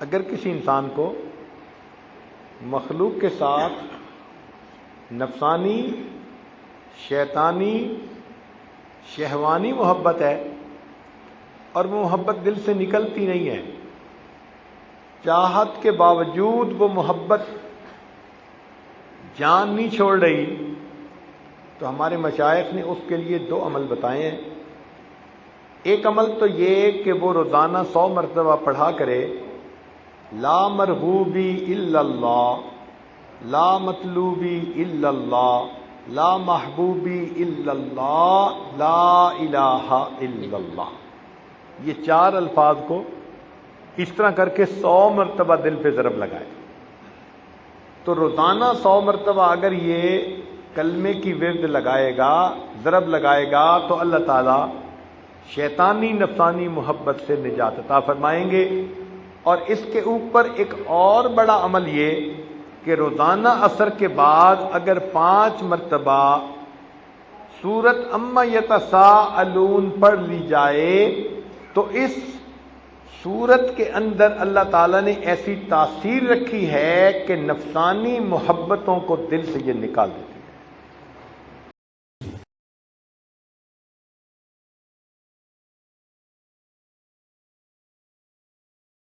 اگر کسی انسان کو مخلوق کے ساتھ نفسانی، شیطانی، شہوانی محبت ہے اور وہ محبت دل سے نکلتی نہیں ہے، چاہت کے باوجود وہ محبت جان نہیں چھوڑ رہی، تو ہمارے مشائخ نے اس کے لیے 2 عمل بتائے ہیں۔ ایک عمل تو یہ کہ وہ روزانہ 100 مرتبہ پڑھا کرے لا مرغوبی الا اللہ، لا مطلوبی الا اللہ، لا محبوبی الا اللہ، لا الہ الا اللہ۔ یہ 4 الفاظ کو اس طرح کر کے 100 مرتبہ دل پہ ضرب لگائے، تو روزانہ 100 مرتبہ اگر یہ کلمے کی ورد لگائے گا، ضرب لگائے گا، تو اللہ تعالیٰ شیطانی نفسانی محبت سے نجات عطا فرمائیں گے۔ اور اس کے اوپر ایک اور بڑا عمل یہ کہ روزانہ عصر کے بعد اگر 5 مرتبہ سورۃ عما یتساءلون پڑھ لی جائے تو اس سورت کے اندر اللہ تعالیٰ نے ایسی تاثیر رکھی ہے کہ نفسانی محبتوں کو دل سے یہ نکال دیتی ہے۔